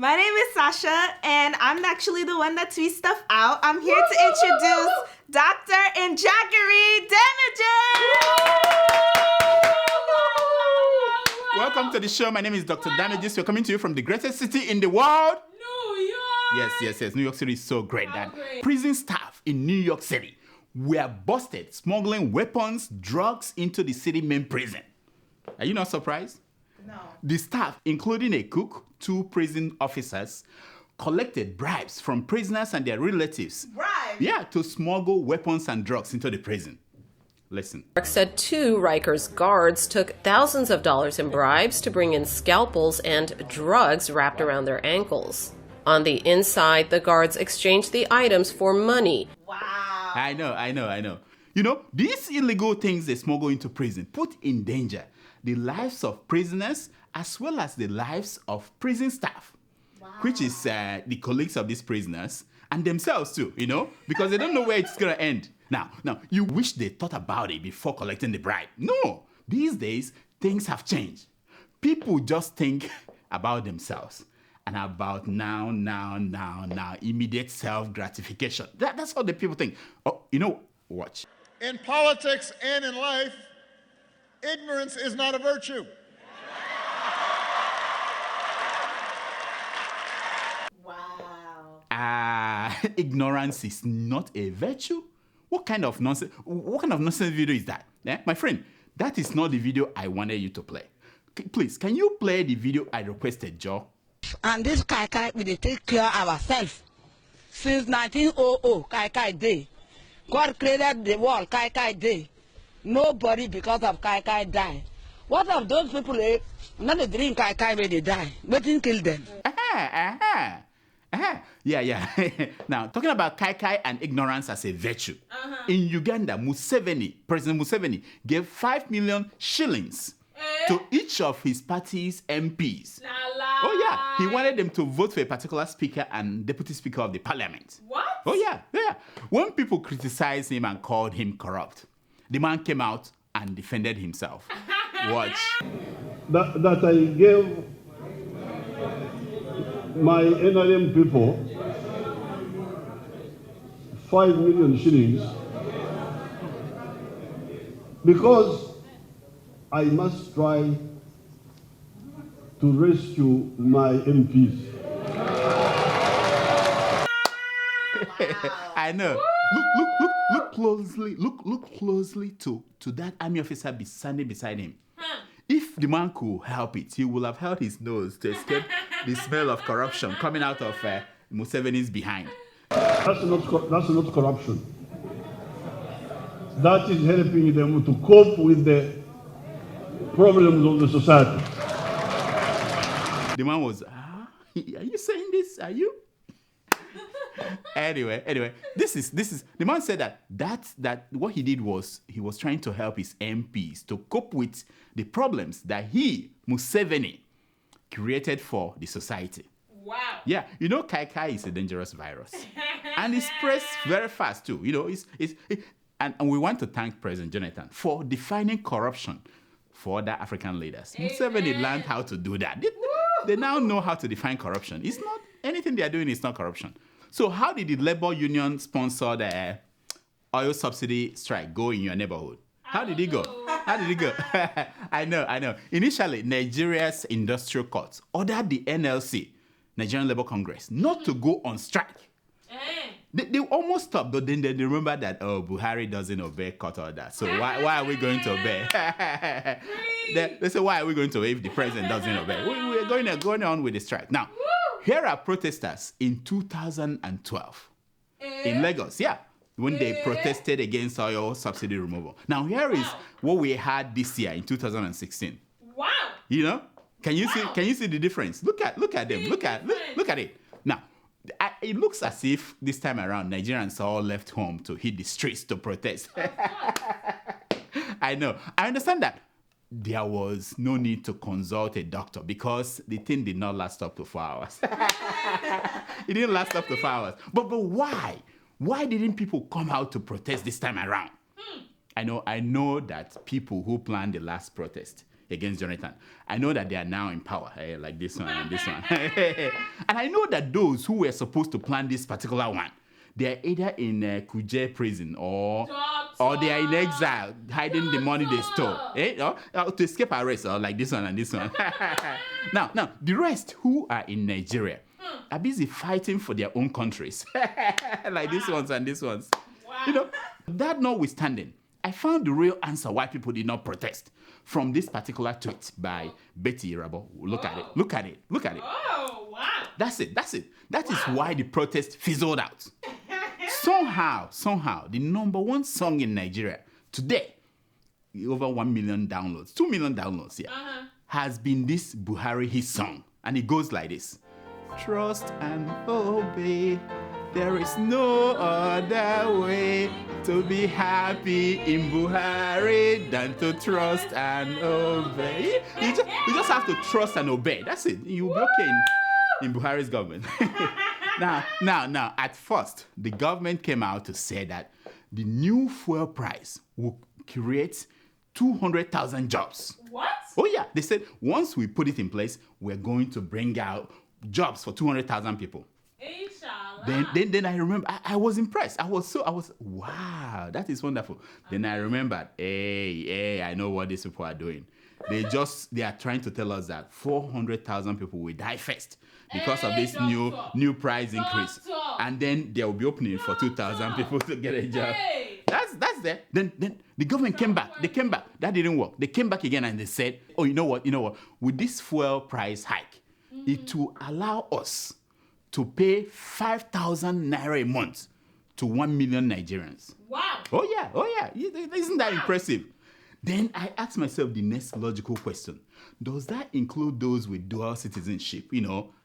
My name is Sasha, and I'm actually the one that tweets stuff out. I'm here to introduce Dr. Njagiri Damages! Welcome to the show. My name is Dr. Damages. We're coming to you from the greatest city in the world. New York! Yes. New York City is so great that prison staff in New York City were busted smuggling weapons, drugs into the city main prison. Are you not surprised? No. The staff, including a cook, 2 prison officers, collected bribes from prisoners and their relatives. Bribes? Yeah, to smuggle weapons and drugs into the prison. Listen. Said 2 Rikers guards took thousands of dollars in bribes to bring in scalpels and drugs wrapped around their ankles. On the inside, the guards exchanged the items for money. Wow. I know. You know, these illegal things they smuggle into prison put in danger the lives of prisoners as well as the lives of prison staff, which is the colleagues of these prisoners and themselves too, you know, because they don't know where it's going to end. Now, you wish they thought about it before collecting the bribe. No, these days, things have changed. People just think about themselves and about now, immediate self-gratification. That's how the people think. Oh, you know, watch. In politics and in life, ignorance is not a virtue. Wow. Ignorance is not a virtue? What kind of nonsense video is that? My friend, that is not the video I wanted you to play. Please, can you play the video I requested, Joe? And this Kai, we take care of ourselves. Since 1900, Kai Day. God created the world, Kai Day. Nobody because of Kai die. What of those people, not the drink Kai when they die? Nothing kill them. Yeah. Now, talking about Kai and ignorance as a virtue. In Uganda, President Museveni gave 5 million shillings to each of his party's MPs. Oh, yeah. He wanted them to vote for a particular speaker and deputy speaker of the parliament. What? Oh, yeah. When people criticized him and called him corrupt, the man came out and defended himself. Watch. That I gave my NRM people 5 million shillings because I must try to rescue my MPs. Wow. I know. Look closely to that army officer standing beside him. If the man could help it, he would have held his nose to escape the smell of corruption coming out of Museveni's behind. That's not corruption. That is helping them to cope with the problems of the society. The man was, are you saying this? Are you? Anyway, this is the man said that what he did was he was trying to help his MPs to cope with the problems that Museveni, created for the society. Wow. Yeah, you know, Kai is a dangerous virus, and it spreads very fast too. You know, and we want to thank President Jonathan for defining corruption for other African leaders. Museveni learned how to do that. They now know how to define corruption. It's not anything they are doing is not corruption. So how did the labor union sponsor the oil subsidy strike go in your neighborhood? How did it go? I know. Initially, Nigeria's industrial courts ordered the NLC, Nigerian Labour Congress, not to go on strike. They almost stopped, but then they remember that, Buhari doesn't obey court orders. So why are we going to obey? They say, why are we going to obey if the president doesn't obey? We're going on with the strike. Now, here are protesters in 2012 in Lagos, when they protested against oil subsidy removal. Now, here is what we had this year in 2016. Wow. You know? Can you see the difference? Look at them. Look at it. Now, it looks as if this time around Nigerians all left home to hit the streets to protest. I know. I understand that there was no need to consult a doctor because the thing did not last up to 4 hours. It didn't last up to 4 hours. But why? Why didn't people come out to protest this time around? I know that people who planned the last protest, against Jonathan. I know that they are now in power, like this one and this one. And I know that those who were supposed to plan this particular one, they are either in Kuje prison or they are in exile, hiding the money they stole, to escape arrest, or like this one and this one. Now, the rest who are in Nigeria are busy fighting for their own countries, like these ones and these ones. Wow. That notwithstanding, I found the real answer why people did not protest from this particular tweet by Betty Irabo. Look at it. Oh, wow. That's it. That is why the protest fizzled out. Somehow, the number one song in Nigeria today, over 1 million downloads, 2 million downloads, has been this Buhari his song. And it goes like this. Trust and obey. There is no other way to be happy in Buhari than to trust and obey. You just have to trust and obey. That's it. You'll be okay in Buhari's government. Now, at first, the government came out to say that the new fuel price will create 200,000 jobs. What? Oh, yeah. They said once we put it in place, we're going to bring out jobs for 200,000 people. Then I remember, I was impressed. I was wow, that is wonderful. Then I remembered, hey, I know what these people are doing. They are trying to tell us that 400,000 people will die first because of this new price increase. And then they will be opening for 2,000 people to get a job. That's there. Then the government came back. They came back. That didn't work. They came back again and they said, oh, you know what? With this fuel price hike, it will allow us to pay 5,000 naira a month to 1 million Nigerians. Wow. Oh yeah. Isn't that impressive? Then I asked myself the next logical question. Does that include those with dual citizenship,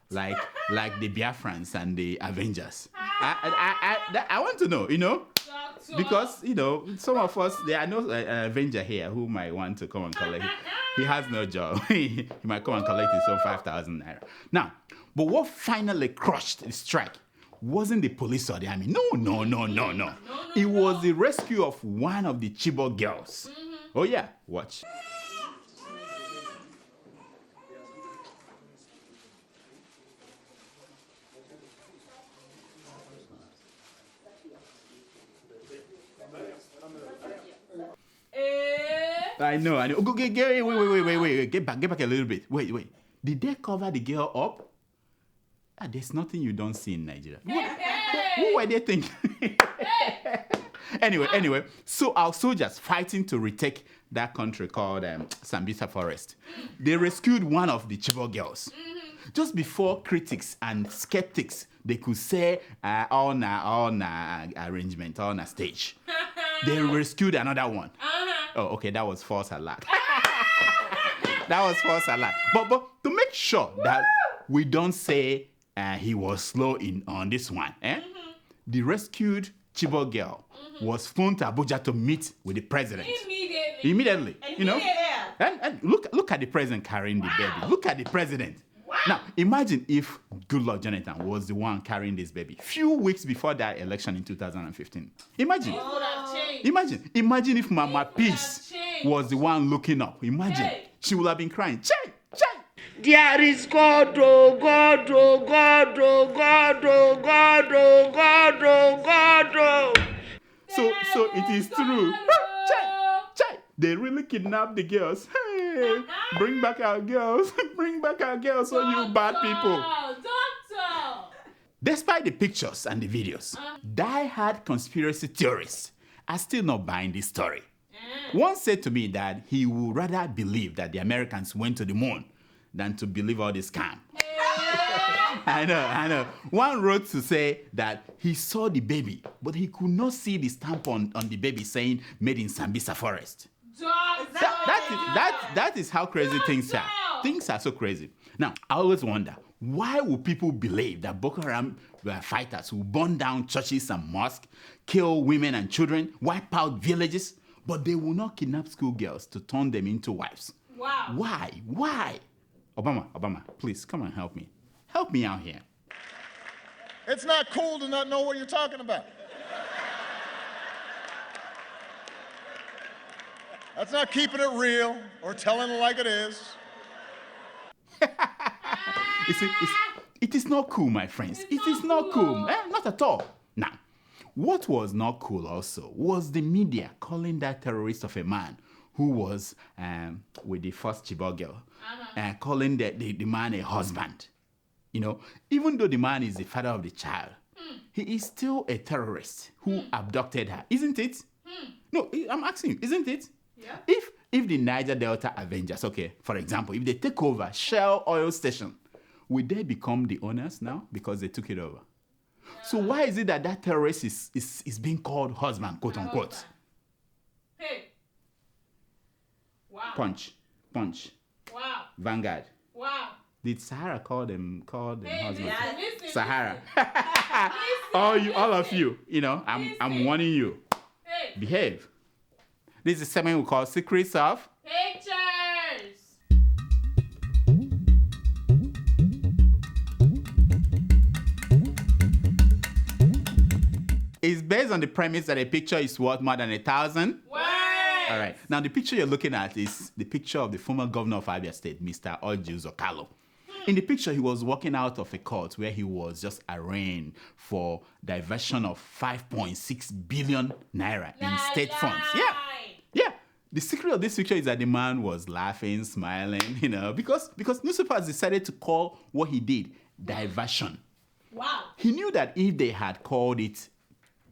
like the Biafrans and the Avengers? I want to know, because, some of us, there are no Avenger here who might want to come and collect. He has no job. He might come and collect his own 5,000 naira. Now, but what finally crushed the strike wasn't the police or the army. No. It was the rescue of one of the Chibok girls. Mm-hmm. Oh, yeah. Watch. I know. Wait. Get back a little bit. Wait. Did they cover the girl up? There's nothing you don't see in Nigeria. What were they thinking? Anyway, so our soldiers fighting to retake that country called Sambisa Forest, they rescued one of the Chibok girls. Mm-hmm. Just before critics and skeptics, they could say, on a arrangement, on a stage. They rescued another one. Uh-huh. Oh, okay, that was false alert. But to make sure that we don't say he was slow on this one, mm-hmm. The rescued Chibok girl was flown to Abuja to meet with the president. Immediately. And look at the president carrying the baby. Look at the president. Wow. Now, imagine if Goodluck Jonathan was the one carrying this baby few weeks before that election in 2015. Imagine if Mama Peace was the one looking up. Imagine. She would have been crying. Check. There is God, oh God, oh God, oh God, oh God, oh God, oh God, oh. So it is true. Check. They really kidnapped the girls. Hey, bring back our girls. So you bad people. Doctor. Despite the pictures and the videos, die-hard conspiracy theorists are still not buying this story. One said to me that he would rather believe that the Americans went to the moon than to believe all this scam. I know. One wrote to say that he saw the baby, but he could not see the stamp on the baby saying made in Sambisa Forest. That is how crazy things are. Things are so crazy. Now, I always wonder, why would people believe that Boko Haram fighters will burn down churches and mosques, kill women and children, wipe out villages, but they will not kidnap schoolgirls to turn them into wives? Wow. Why? Obama, please come and help me. Help me out here. It's not cool to not know what you're talking about. That's not keeping it real or telling it like it is. It is not cool, my friends. It is not cool. Not at all. Now, what was not cool also was the media calling that terrorist of a man who was with the first Chibok girl, calling the man a husband. You know, even though the man is the father of the child, he is still a terrorist who abducted her, isn't it? No, I'm asking you, isn't it? Yeah. If the Niger Delta Avengers, okay, for example, if they take over Shell oil station, will they become the owners now because they took it over? Yeah. So why is it that that terrorist is being called husband, quote unquote? Hey. Wow. Punch. Wow. Vanguard. Wow. Did Sahara call them husband? Yeah, listen, Sahara. all of you, you know, I'm warning you. Hey. Behave. This is something we call Secrets of Pictures. It's based on the premise that a picture is worth more than 1,000 words. All right. Now, the picture you're looking at is the picture of the former governor of Abia State, Mr. Orji Zokalo. In the picture, he was walking out of a court where he was just arraigned for diversion of 5.6 billion naira in state funds. Yeah. The secret of this picture is that the man was laughing, smiling, you know, because newspapers decided to call what he did diversion. Wow. He knew that if they had called it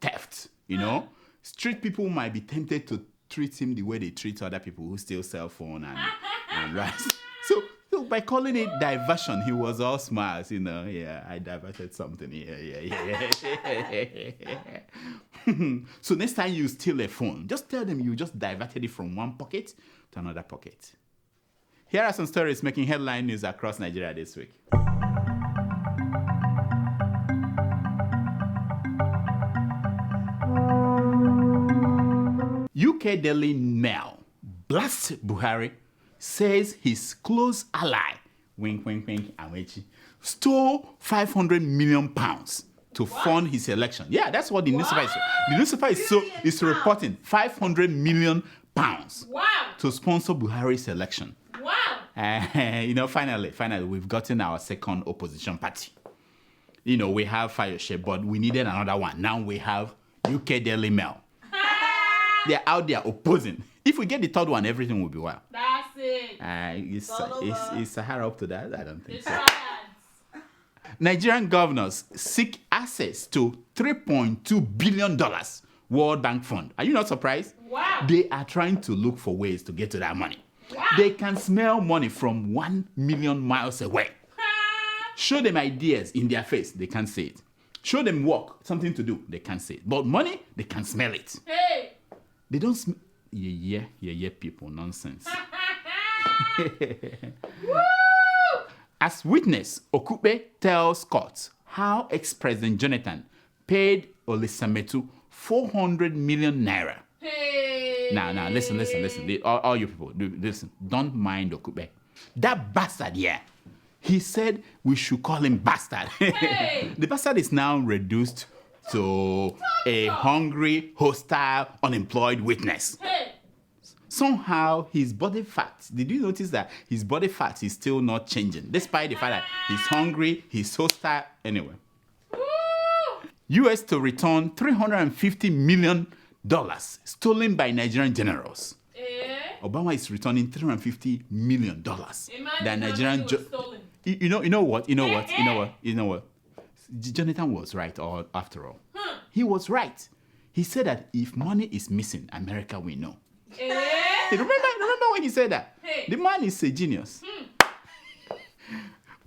theft, you know, street people might be tempted to treat him the way they treat other people who steal cell phone and rice. So by calling it diversion, he was all smiles, you know. Yeah, I diverted something. Yeah. So next time you steal a phone, just tell them you just diverted it from one pocket to another pocket. Here are some stories making headline news across Nigeria this week. UK Daily Mail blasts Buhari, says his close ally, wink, Amechi, stole 500 million pounds to fund his election. Yeah, that's what the newspaper is. The newspaper is reporting 500 million pounds to sponsor Buhari's election. Wow. You know, finally, we've gotten our second opposition party. You know, we have Fayoshe, but we needed another one. Now we have UK Daily Mail. They're out there opposing. If we get the third one, everything will be well. That's it. Is Sahara up to that? I don't think so. Nigerian governors seek access to $3.2 billion World Bank Fund. Are you not surprised? Wow. They are trying to look for ways to get to that money. Wow. They can smell money from 1 million miles away. Show them ideas in their face, they can't see it. Show them work, something to do, they can't see it. But money, they can smell it. Hey. They don't smell. Yeah, people, nonsense. As witness, Okupe tells court how ex-President Jonathan paid Olisametu 400 million naira. Hey. Now, listen. All you people, listen. Don't mind Okupe. That bastard, yeah. He said we should call him bastard. Hey. The bastard is now reduced to a hungry, hostile, unemployed witness. Hey. Somehow his body fat, did you notice that his body fat is still not changing, despite the fact that he's hungry, he's hostile, anyway. Woo. US to return $350 million stolen by Nigerian generals. Obama is returning $350 million. That Nigerian stolen. You know what? Jonathan was right, after all. He was right. He said that if money is missing, America will know. Remember when he said that? Hey. The man is a genius.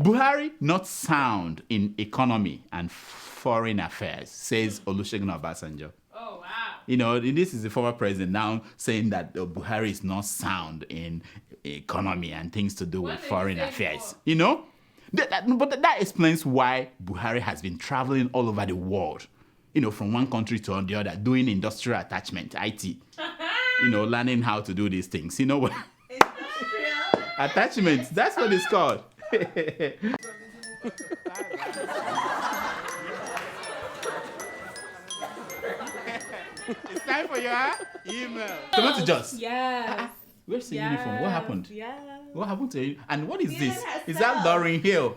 Buhari not sound in economy and foreign affairs, says Olusegun Obasanjo. Oh, wow. You know, this is the former president now saying that Buhari is not sound in economy and things to do with foreign affairs. You know? But that explains why Buhari has been traveling all over the world, you know, from one country to the other, doing industrial attachment, IT, you know, learning how to do these things. You know what? Industrial attachments, that's what it's called. It's time for your email. Tomato Juice. Yes. Where's the uniform? What happened? Yeah. What happened to you? And what is this? herself. Is that Lauryn Hill?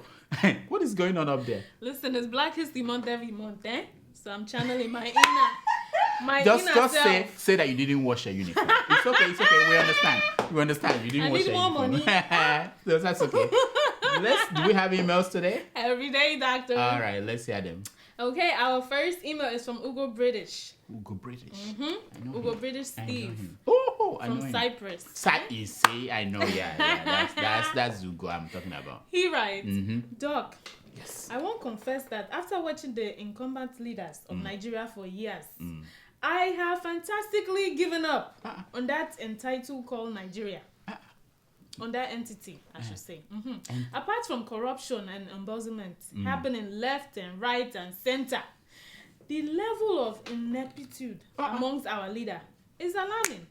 What is going on up there? Listen, it's Black History Month every month, eh? So I'm channeling my inner Just self. say that you didn't wash your uniform. It's okay. We understand. You didn't wash your more uniform. money. So that's okay. Do we have emails today? Every day, doctor. All right, let's hear them. Okay, our first email is from Ugo British. Ugo British. Mm-hmm. I know Ugo him. British I know Steve. him. Oh, I know From him. Cyprus. You see, I know. Yeah. That's Ugo I'm talking about. He writes, Mm-hmm. Doc, Yes. I won't confess that after watching the incumbent leaders of Nigeria for years, Mm. I have fantastically given up on that entitled called Nigeria. On that entity, I should say. Apart from corruption and embezzlement happening left and right and center, the level of ineptitude amongst our leader is alarming.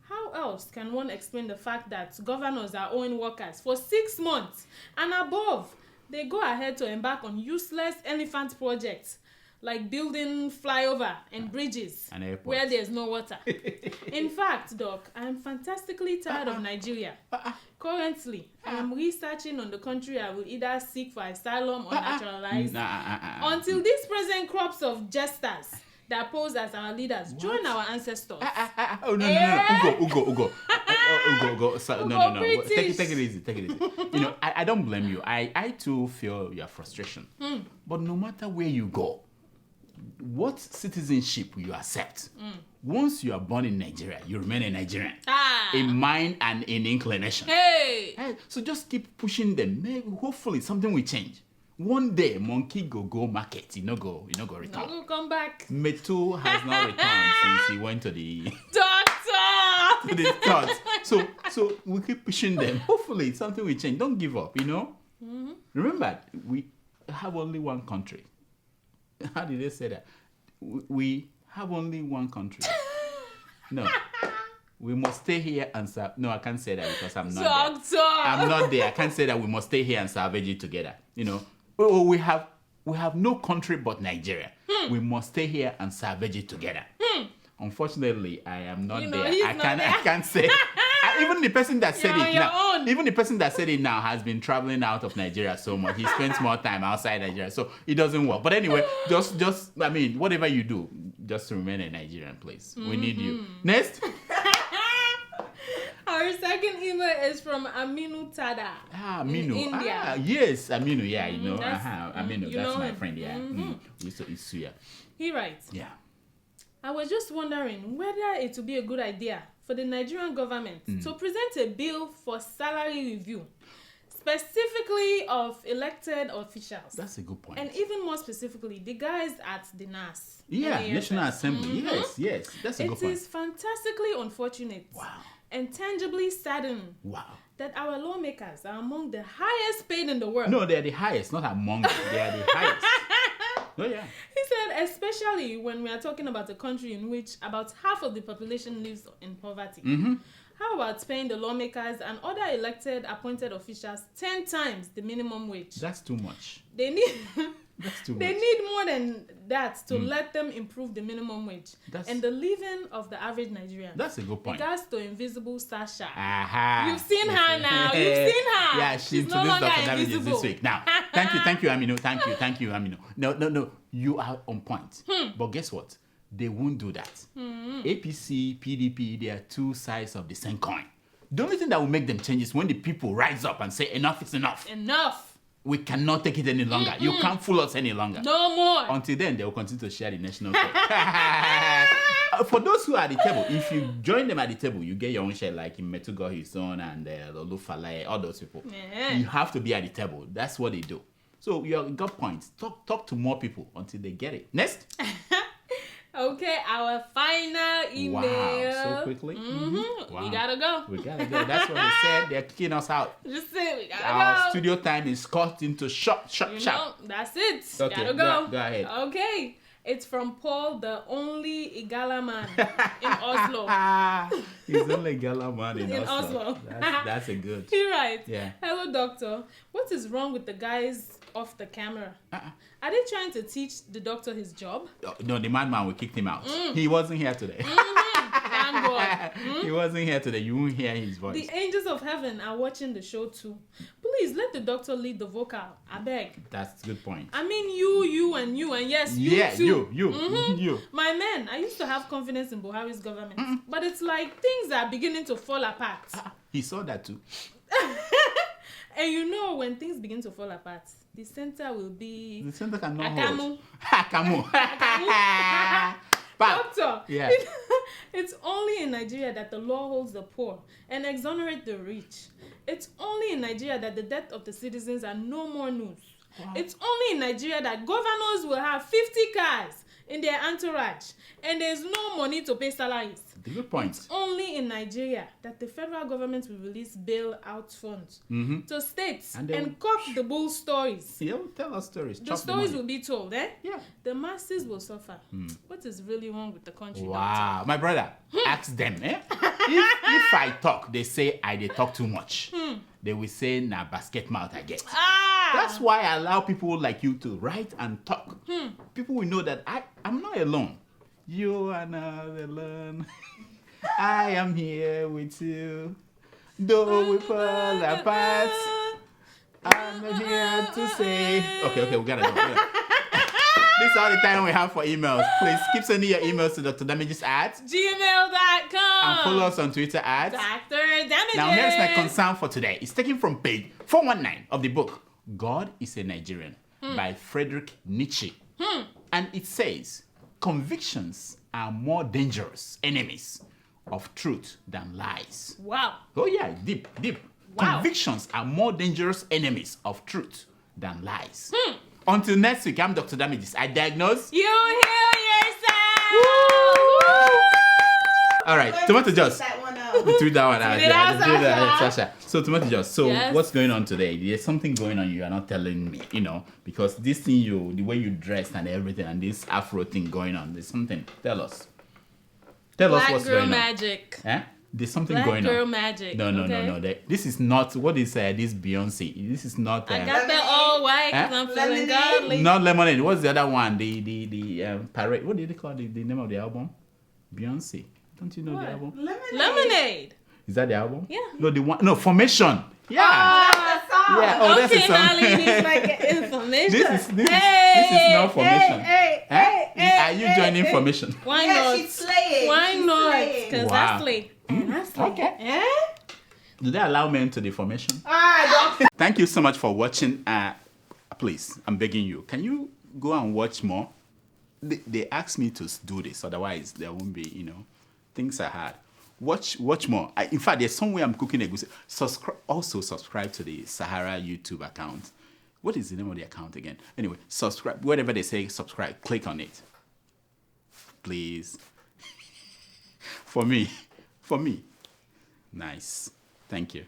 How else can one explain the fact that governors are owing workers for 6 months and above? They go ahead to embark on useless elephant projects like building flyover and bridges where there's no water. In fact, Doc, I am fantastically tired of Nigeria. Currently, I am researching on the country I will either seek for asylum or naturalize until these present crops of jesters that pose as our leaders join our ancestors. Oh, no. Ugo. Ugo. No. British. Take it easy. You know, I don't blame you. I too feel your frustration. But no matter where you go, what citizenship you accept, once you are born in Nigeria, you remain a Nigerian. In mind and in inclination. Hey! So just keep pushing them. Maybe, hopefully, something will change. One day, monkey go market. You know go return. No, come back. Metu has not returned since he went to the Doctor! to the court. So we keep pushing them. Hopefully, something will change. Don't give up. You know. Remember, we have only one country. How did they say that? We have only one country. No. We must stay here and serve. No, I can't say that because I'm not there. I'm not there. I can't say that we must stay here and salvage it together. You know, we have no country but Nigeria. We must stay here and salvage it together. Unfortunately, I am not there. I can't say. Even the person that said it now, even the person that said it now has been traveling out of Nigeria so much. He spends more time outside Nigeria, so it doesn't work. But anyway, just I mean, whatever you do, just remain a Nigerian, please. We need you. Next. Our second email is from Aminu Tada. Aminu. In India. Yes, Aminu. Yeah, you know. Aminu. You That's know my him. friend. Yeah. He's Suya. He writes, Yeah. I was just wondering whether it would be a good idea for the Nigerian government to present a bill for salary review, specifically of elected officials. That's a good point. And even more specifically, the guys at the NAS. Yeah, NASS. National Assembly. Yes. That's a good point. It is fantastically unfortunate. Wow. And tangibly saddening. Wow. That our lawmakers are among the highest paid in the world. No, they're the highest, not among them. They are the highest. Oh, yeah. He said, especially when we are talking about a country in which about half of the population lives in poverty. How about paying the lawmakers and other elected appointed officials 10 times the minimum wage? That's too much. They need That's too much. they need more than that to let them improve the minimum wage and the living of the average Nigerian. That's a good point. Regards to invisible Sasha. Aha. You've seen her now. You've seen her. Yeah, She's no introduced longer Dr. Damages invisible. this week. Now, thank you, Aminu. Thank you, Aminu. No. You are on point. But guess what? They won't do that. APC, PDP, they are two sides of the same coin. The only thing that will make them change is when the people rise up and say, enough is enough. Enough. We cannot take it any longer. You can't fool us any longer. No more. Until then, they will continue to share the national cake. For those who are at the table, if you join them at the table, you get your own share, like in Metugo, his son, and Olufale, all those people. Yeah. You have to be at the table. That's what they do. So you got points. Talk to more people until they get it. Next. Okay, our final email. Wow, so quickly. Wow. We gotta go. That's what they said. They're kicking us out. Just say we gotta Our go. studio time is cut into short. That's it. Okay, Gotta go. go ahead. Okay. It's from Paul, the only Igala man in Oslo. He's only Gala man in Oslo. That's a good. He writes, Yeah. Hello, doctor. What is wrong with the guys off the camera. Are they trying to teach the doctor his job? No, the madman, we kicked him out. He wasn't here today. Thank God. He wasn't here today. You won't hear his voice. The angels of heaven are watching the show too. Please let the doctor lead the vocal. I beg. That's a good point. I mean, you, and yes, you Yeah, too. you. My man, I used to have confidence in Buhari's government, but it's like things are beginning to fall apart. He saw that too. And you know, when things begin to fall apart, the center will be... The center cannot Akamu. hold. Akamu. Doctor, Yeah. it's only in Nigeria that the law holds the poor and exonerates the rich. It's only in Nigeria that the death of the citizens are no more news. Wow. It's only in Nigeria that governors will have 50 cars in their entourage and there's no money to pay salaries. Good point. It's only in Nigeria that the federal government will release bail-out funds to states and cock the bull stories. Yeah, tell us stories. The stories will be told, eh? Yeah. The masses will suffer. What is really wrong with the country? Wow. Doctor? My brother, ask them, eh? if I talk, they say they talk too much. They will say, nah, basket mouth I get. That's why I allow people like you to write and talk. People will know that I'm not alone. You are not alone. I am here with you. Though we fall apart, I'm here to say. Okay, we gotta go. This is all the time we have for emails. Please keep sending your emails to drdamages@gmail.com and follow us on Twitter at Dr. Damages. Now here's my concern for today. It's taken from page 419 of the book God is a Nigerian by Friedrich Nietzsche. And it says, convictions are more dangerous enemies of truth than lies. Wow. Oh yeah, deep. Wow. Convictions are more dangerous enemies of truth than lies. Until next week, I'm Dr. Damages. I diagnose. You heal yourself. All right, tomato juice. That one out. Tweet that one out. Tweet it out, Sasha. So tomato juice. So Yes. what's going on today? There's something going on you are not telling me, because this thing the way you dressed and everything and this afro thing going on, there's something. Tell us. Tell us Black what's girl going magic. on. Eh? There's something Black going girl on. magic. No. This is not what is this Beyonce. This is not. I got that all white because I'm feeling godly. Not lemonade. What's the other one? The parade. What did they call the name of the album? Beyonce. Don't you know the album? Lemonade. Is that the album? Yeah. No, the one. No, Formation. Yeah. That's the song. Yeah. Oh, that's the Okay, song. Nolly needs like information. This is not Formation. Are you joining Formation? Why Yeah, not? she's slaying. Why She's not? slaying. Because Wow. that's slay. That's slay. Okay. Eh? Do they allow men to the Formation? Alright, Thank you so much for watching. Please, I'm begging you. Can you go and watch more? They asked me to do this, otherwise there won't be. Things are hard. Watch more. In fact, there's somewhere I'm cooking a goose. Subscribe to the Sahara YouTube account. What is the name of the account again? Anyway, subscribe. Whatever they say, subscribe. Click on it. Please. For me. Nice. Thank you.